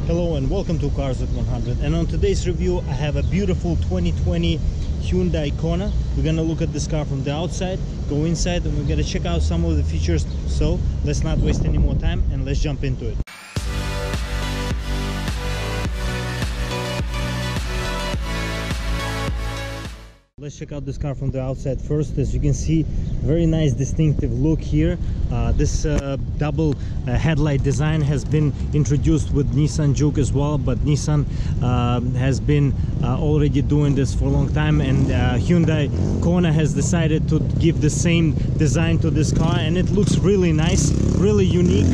Hello and welcome to Cars at 100, and on today's review I have a beautiful 2020 Hyundai Kona. We're gonna look at this car from the outside, go inside, and we're gonna check out some of the features. So let's not waste any more time and let's jump into it. Let's check out this car from the outside first. As you can see, very nice distinctive look here. This double headlight design has been introduced with Nissan Juke as well, but Nissan has been already doing this for a long time, and Hyundai Kona has decided to give the same design to this car, and it looks really nice, really unique,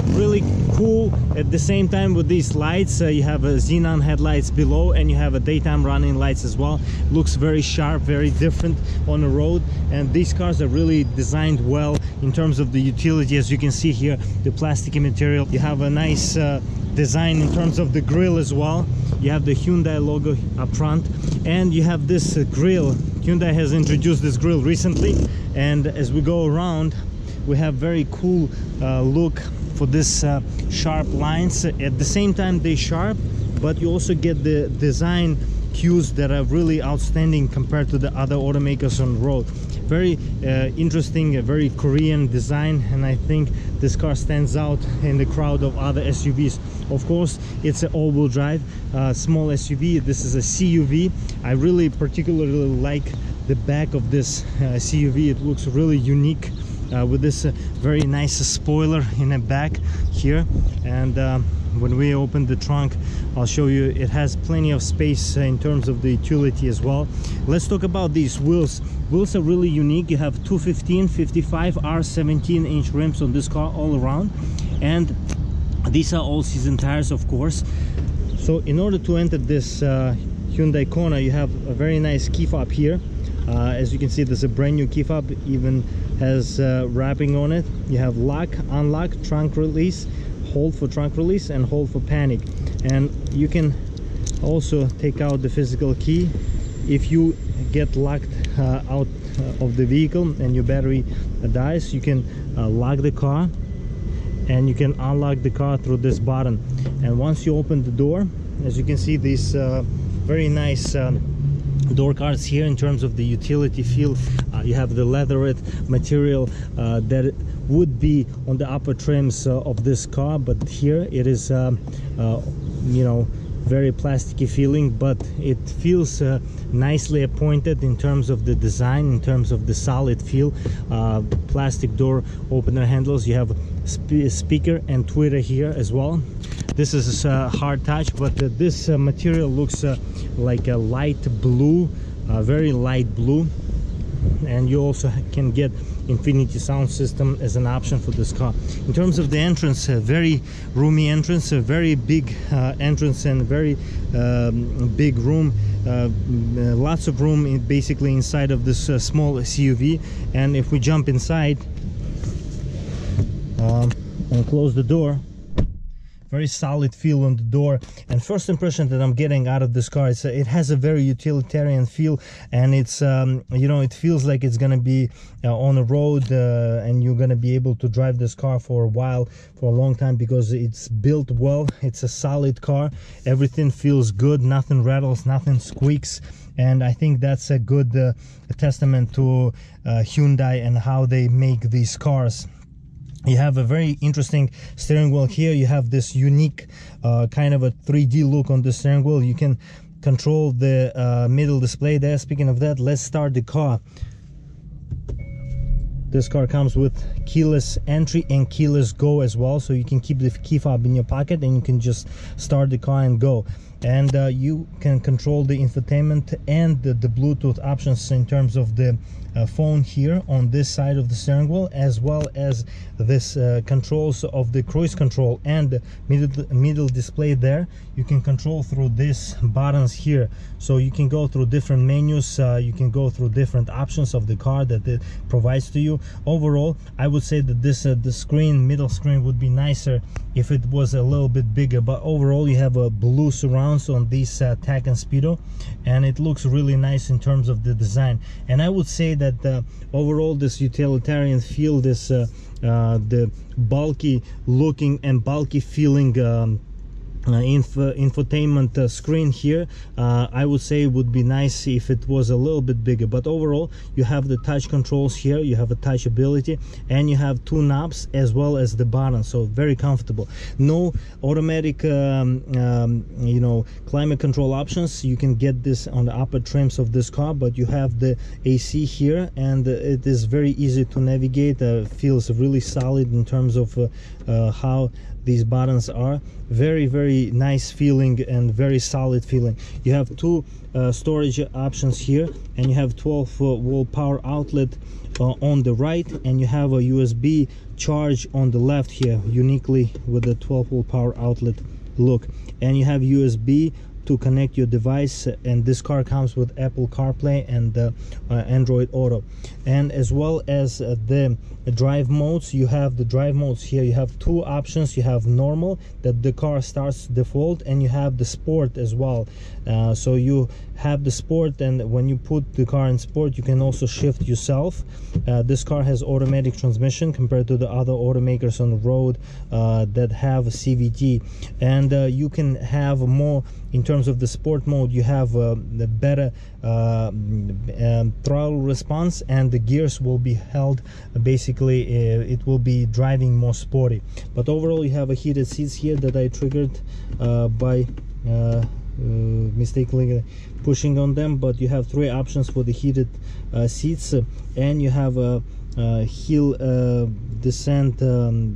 really cool. At the same time, with these lights, you have xenon headlights below, and you have a daytime running lights as well. Looks very sharp, very different on the road, and these cars are really designed well in terms of the utility. As you can see here, the plasticky material. You have a nice design in terms of the grille as well. You have the Hyundai logo up front, and you have this grille. Hyundai has introduced this grille recently, and as we go around, we have very cool look for this sharp lines. At the same time, they sharp, but you also get the design cues that are really outstanding compared to the other automakers on the road. Very interesting, a very Korean design, and I think this car stands out in the crowd of other SUVs. Of course, it's an all-wheel drive small SUV. This is a CUV. I really particularly like the back of this CUV. It looks really unique with this very nice spoiler in the back here, and when we open the trunk, I'll show you it has plenty of space in terms of the utility as well. Let's talk about these wheels. Wheels are really unique. You have 215, 55, R17-inch rims on this car all around, and these are all season tires, of course. So in order to enter this Hyundai Kona, you have a very nice key fob here. As you can see, there's a brand new key fob, even has wrapping on it. You have lock, unlock, trunk release, hold for trunk release, and hold for panic. And you can also take out the physical key if you get locked out of the vehicle and your battery dies. You can lock the car, and you can unlock the car through this button. And once you open the door, as you can see, these very nice door cards here. In terms of the utility feel, you have the leatherette material that would be on the upper trims of this car, but here it is you know, very plasticky feeling, but it feels nicely appointed in terms of the design, in terms of the solid feel. Plastic door opener handles. You have speaker and tweeter here as well. This is a hard touch, but this material looks like a light blue, very light blue. And you also can get Infinity sound system as an option for this car. In terms of the entrance, a very roomy entrance, a very big entrance, and very big room. Lots of room basically inside of this small SUV. And if we jump inside and close the door, very solid feel on the door. And first impression that I'm getting out of this car is it has a very utilitarian feel, and it's you know, it feels like it's gonna be on the road, and you're gonna be able to drive this car for a while, for a long time, because it's built well. It's a solid car. Everything feels good, nothing rattles, nothing squeaks, and I think that's a good testament to Hyundai and how they make these cars. You have a very interesting steering wheel here. You have this unique kind of a 3D look on the steering wheel. You can control the middle display there. Speaking of that, let's start the car. This car comes with keyless entry and keyless go as well, so you can keep the key fob in your pocket and you can just start the car and go. And you can control the infotainment and the Bluetooth options in terms of the phone here on this side of the steering wheel, as well as this controls of the cruise control and the middle display there. You can control through these buttons here, so you can go through different menus, you can go through different options of the car that it provides to you. Overall, I would say that this the middle screen would be nicer if it was a little bit bigger, but overall you have a blue surrounds on these TAC and Speedo, and it looks really nice in terms of the design. And I would say that overall this utilitarian feel, this the bulky looking and bulky feeling infotainment screen here. I would say it would be nice if it was a little bit bigger, but overall you have the touch controls here, you have a touch ability, and you have two knobs as well as the button, so very comfortable. No automatic you know, climate control options. You can get this on the upper trims of this car, but you have the AC here, and it is very easy to navigate. Feels really solid in terms of how these buttons are. Very nice feeling and very solid feeling. You have two storage options here, and you have 12-volt power outlet on the right, and you have a USB charge on the left here, uniquely with the 12-volt power outlet look. And you have USB to connect your device, and this car comes with Apple CarPlay and Android Auto. And as well as the drive modes, you have the drive modes here. You have two options. You have normal, that the car starts default, and you have the sport as well. So you have the sport, and when you put the car in sport, you can also shift yourself. This car has automatic transmission compared to the other automakers on the road that have CVT, and you can have more. In terms of the sport mode, you have the better throttle response, and the gears will be held. Basically, it will be driving more sporty. But overall, you have a heated seats here that I triggered by mistakenly pushing on them. But you have three options for the heated seats, and you have a hill descent,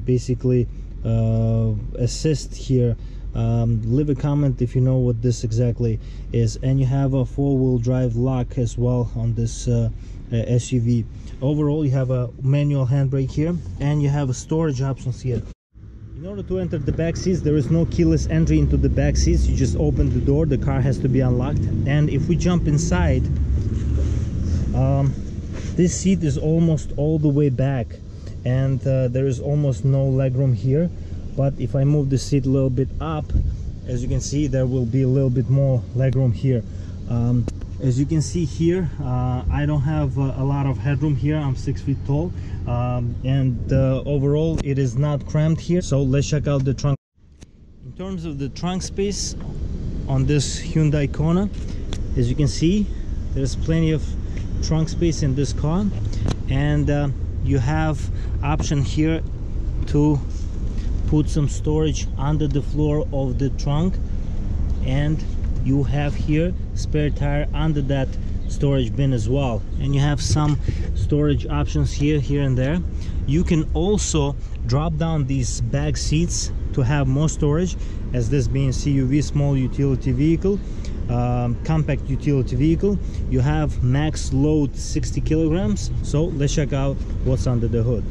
basically assist here. Leave a comment if you know what this exactly is. And you have a four-wheel drive lock as well on this SUV. Overall, you have a manual handbrake here, and you have storage options here. In order to enter the back seats, there is no keyless entry into the back seats. You just open the door, the car has to be unlocked. And if we jump inside, this seat is almost all the way back, and there is almost no legroom here. But if I move the seat a little bit up, as you can see, there will be a little bit more legroom here. As you can see here, I don't have a lot of headroom here. I'm 6 feet tall, and overall it is not cramped here. So let's check out the trunk. In terms of the trunk space on this Hyundai Kona, as you can see, there's plenty of trunk space in this car, and you have option here to put some storage under the floor of the trunk, and you have here spare tire under that storage bin as well. And you have some storage options here and there. You can also drop down these back seats to have more storage, as this being CUV, small utility vehicle, compact utility vehicle. You have max load 60 kilograms. So let's check out what's under the hood.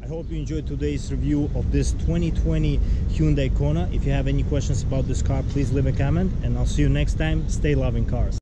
I hope you enjoyed today's review of this 2020 Hyundai Kona. If you have any questions about this car, please leave a comment, and I'll see you next time. Stay loving cars.